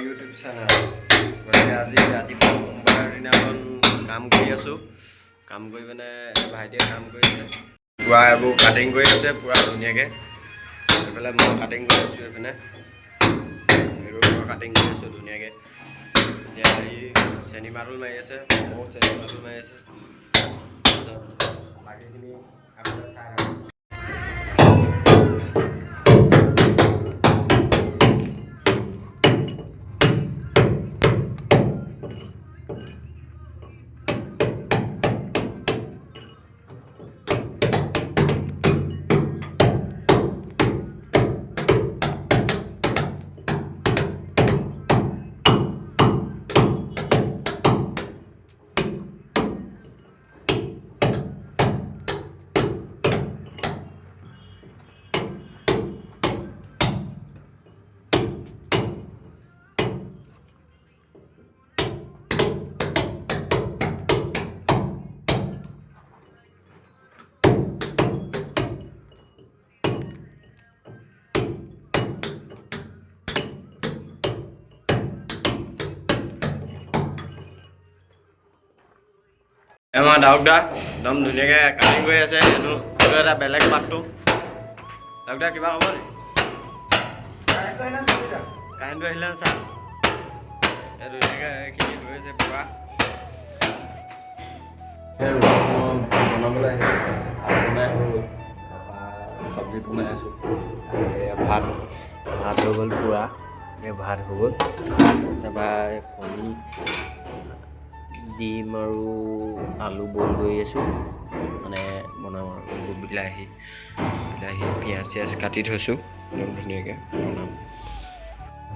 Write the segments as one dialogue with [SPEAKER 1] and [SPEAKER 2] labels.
[SPEAKER 1] YouTube channel. গতিকে আজি ৰাতিপুৱা সোমবাৰৰ দিনাখন কাম কৰি আছোঁ। কাম কৰি মানে ভাইটিয়ে কাম কৰি আছে, পূৰা এইবোৰ কাটিং কৰি আছে পূৰা ধুনীয়াকৈ। এইফালে মই কাটিং কৰি আছোঁ, এইপিনে এইবোৰ কাটিং কৰি আছোঁ ধুনীয়াকৈ। এতিয়া এই চেনি মাদুল মাৰি আছে, ময়ো চেনি মাদুল মাৰি আছে। তাৰপিছত বাকীখিনি আপোনালোকে চাই থাকক। আমাৰ ডাউকদা একদম ধুনীয়াকৈ কাটিং কৰি আছে। এইটো এটা বেলেগ পাতটো। ডাউকদা কিবা হ'ব নেকি? কাৰেণ্টটো আহিলে না ছাৰ? এই ধুনীয়াকৈ এইখিনি হৈ আছে পূৰা। বনাবলৈ আহিছোঁ, ভাত বনাই হৈ গ'ল, চব্জি বনাই আছোঁ। ভাত হৈ গ'ল পূৰা, এই ভাত হৈ গ'ল। তাৰপৰা কণী, ডিম আৰু আলু বইল কৰি আছোঁ, মানে বনাম আৰু বিলাহী পিঁয়াজ চিয়াজ কাটি থৈছোঁ, একদম ধুনীয়াকৈ বনাম।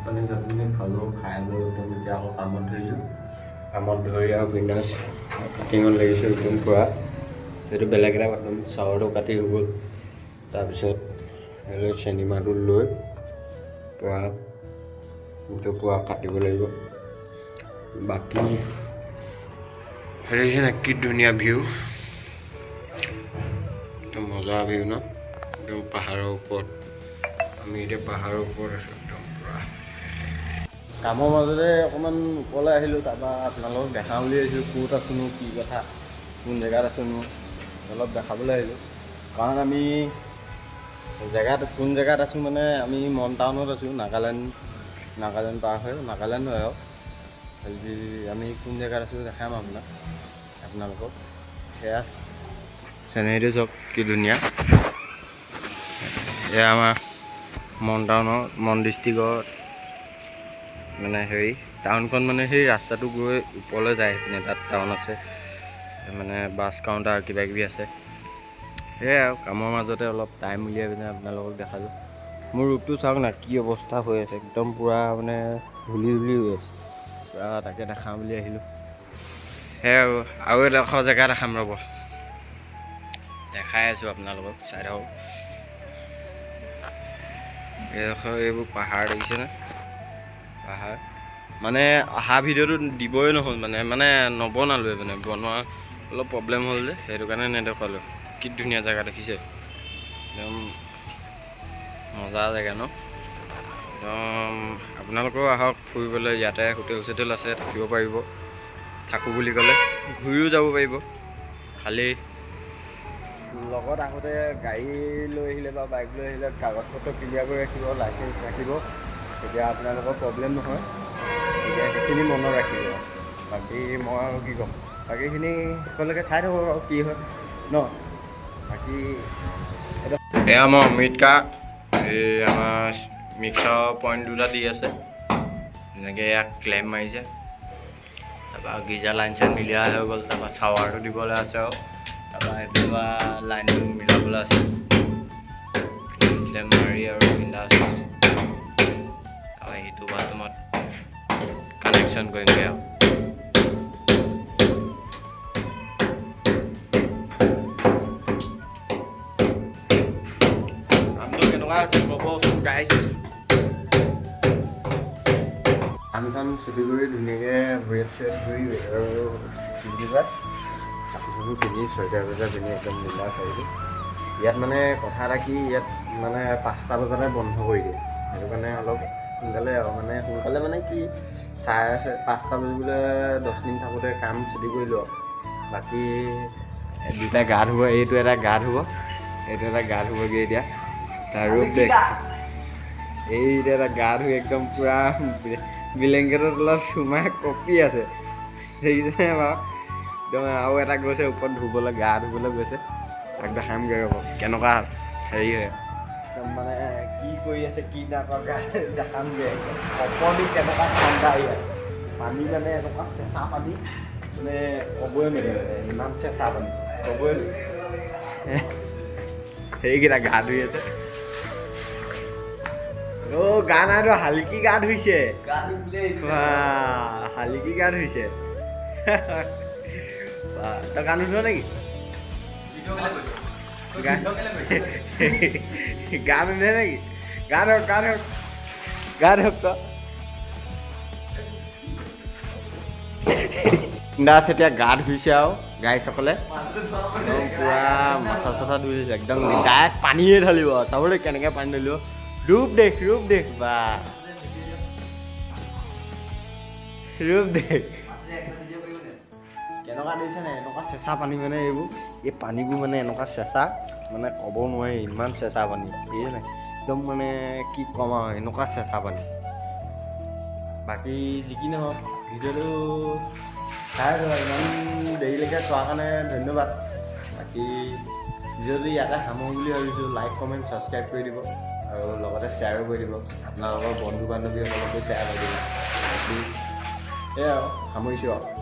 [SPEAKER 1] পানী চাটনি খালোঁ, খাই বৈ একদম এতিয়া আকৌ কামত ধৰিছোঁ। কামত ধৰি আৰু বিন্দাছ কাটিঙত লাগিছোঁ একদম পূৰা। সেইটো বেলেগ এটা একদম চাউলটো কাটি হৈ গ'ল। তাৰপিছত চেনি মাদুল লৈ পূৰা সেইটো পূৰা কাটিব লাগিব। বাকী হেৰি না কি ধুনীয়া ভিউ, একদম মজা ভিউ ন, একদম পাহাৰৰ ওপৰত। আমি এতিয়া পাহাৰৰ ওপৰত আছোঁ একদম পূৰা। কামৰ মাজতে অকণমান ওপৰলৈ আহিলোঁ, তাৰপৰা আপোনালোকক দেখাওঁ বুলি আহিছোঁ ক'ত আছোঁনো, কি কথা, কোন জেগাত আছোঁনো অলপ দেখাবলৈ আহিলোঁ। কাৰণ আমি কোন জেগাত আছোঁ মানে আমি মন টাউনত আছোঁ, নাগালেণ্ড পাৰ হৈ, নাগালেণ্ড হয় আৰু। আমি কোন জেগাত আছোঁ দেখাম আপোনালোকক। সেয়া চেনেৰীটো চাওক কি ধুনীয়া। এয়া আমাৰ মন ডিষ্ট্ৰিক্টৰ মানে হেৰি টাউনখন, মানে সেই ৰাস্তাটো গৈ ওপৰলৈ যায় সেইপিনে, তাত টাউন আছে, মানে বাছ কাউণ্টাৰ কিবাকিবি আছে। সেয়াই আৰু কামৰ মাজতে অলপ টাইম উলিয়াই পিনে আপোনালোকক দেখালোঁ। মোৰ ৰূপটো চাওক না কি অৱস্থা হৈ আছে, একদম পূৰা মানে ধূলি হৈ আছে পূৰা, তাকে দেখাওঁ বুলি আহিলোঁ। সেয়াই আৰু এডোখৰ জেগা দেখাম ৰ'ব, দেখাই আছোঁ আপোনালোকক, চাই থাকক। এইবোৰ পাহাৰ দেখিছেনে? পাহাৰ মানে অহা ভিডিঅ'টো দিবই নহ'ল, মানে নবনালোৱে, মানে বনোৱা অলপ প্ৰব্লেম হ'ল যে, সেইটো কাৰণে নেদেখুৱালোঁ। কি ধুনীয়া জেগা দেখিছে, একদম মজা জেগা ন। একদম আপোনালোকেও আহক ফুৰিবলৈ, ইয়াতে হোটেল চোটেল আছে, থাকিব পাৰিব। থাকোঁ বুলি ক'লে ঘূৰিও যাব পাৰিব। খালি লগত আহোঁতে গাড়ী লৈ আহিলে বা বাইক লৈ আহিলে কাগজ পত্ৰ ক্লিয়াৰ কৰি ৰাখিব, লাইচেঞ্চ ৰাখিব, তেতিয়া আপোনালোকৰ প্ৰব্লেম নহয়। তেতিয়া সেইখিনি মনত ৰাখিব। বাকী মই আৰু কি ক'ম, বাকীখিনি সকলোকে চাই থাকোঁ আৰু কি হয় ন। বাকী এয়া মই অমৃতকা, এই আমাৰ মিক্সাৰ পইণ্ট দুটা দি আছে, এনেকৈ ইয়াক ক্লেম মাৰিছে। তাৰপৰা গিজাৰ লাইন চাইন মিলিয়া হৈ গ'ল, তাৰপৰা চাৱাৰটো দিবলৈ আছে আৰু তাৰপৰা সেইটো লাইনটো মিলাবলৈ আছে। ক্লেম মাৰি আৰু বিন্দাছ তাৰপৰা সেইটো বাথৰুমত কানেকশ্যন কৰিমগৈ আৰু। কামটো কেনেকুৱা আছে ক'বচোন গাইজ। কাম চাম চুটি কৰি ধুনীয়াকৈ ৱেট চেট ধৰি আৰু কি বুলি কয় কাপোৰ চাপোৰ পিন্ধি চুৱেটাৰ পিন্ধি একদম বিন্দাছ আহিলোঁ। ইয়াত মানে কথা এটা কি, ইয়াত মানে 5টা বজাতে বন্ধ কৰি দিয়ে, সেইটো কাৰণে অলপ সোনকালে আৰু মানে সোনকালে মানে কি 5:30 বাজিবলৈ 10 মিনিট থাকোঁতে কাম ছুটি কৰিলোঁ আৰু বাকী দুটা গা ধুব এইটো এটা গা ধুব এইটো এটা গা ধুবগৈ এতিয়া তাৰ ৰূপ দেখ এইটো এটা গা ধুই একদম পূৰা ব্লেংকেটৰ তলত সোমাই কঁপি আছে দেখিছেনে বাৰু একদম আৰু এটা গৈছে ওপৰত ধুবলৈ গা ধুবলৈ গৈছে তাক দেখামগৈ ৰ'ব কেনেকুৱা হেৰি হয় একদম মানে কি কৰি আছে কি নাকৰ গা দেখামগৈ অপৰদি কেনেকুৱা ঠাণ্ডা ইয়াত পানী মানে এনেকুৱা চেঁচা পানী মানে ক'বই নোৱাৰি ইমান চেঁচা পানী ক'বই নোৱাৰি সেইকেইটা গা ধুই আছে অ' গা নাই ধোৱা শালিকি গা ধুইছে শালিকি গা ধুইছে তই গা নুধুৱ নেকি গা নুধুৱে নেকি গা ধৰক তই দাস এতিয়া গা ধুইছে আৰু গাইসকলে পূৰা মাথা চাথা ধুইছে একদম ডাইৰেক্ট পানীয়ে ঢালিব চাবলৈ কেনেকৈ পানী ঢালিব ৰূপ দেখ বা ৰূপ দেখ কেনেকুৱা দিছে নে এনেকুৱা চেঁচা পানী মানে এইবোৰ এই পানীবোৰ মানে এনেকুৱা চেঁচা মানে ক'ব নোৱাৰি ইমান চেঁচা পানী এই নাই একদম মানে কি ক'ম আৰু এনেকুৱা চেঁচা পানী বাকী যি কি নহওক ভিডিঅ'টো চাই ইমান দেৰিলৈকে চোৱাৰ কাৰণে ধন্যবাদ বাকী ভিডিঅ'টো ইয়াতে সামৰো বুলি ভাবিছোঁ লাইক কমেণ্ট ছাবস্ক্ৰাইব কৰি দিব আৰু লগতে শ্বেয়াৰো কৰি দিব আপোনালোকৰ বন্ধু বান্ধৱীসকলকো শ্বেয়াৰ কৰি দিব বাকী সেয়াই আৰু সামৰিছোঁ আৰু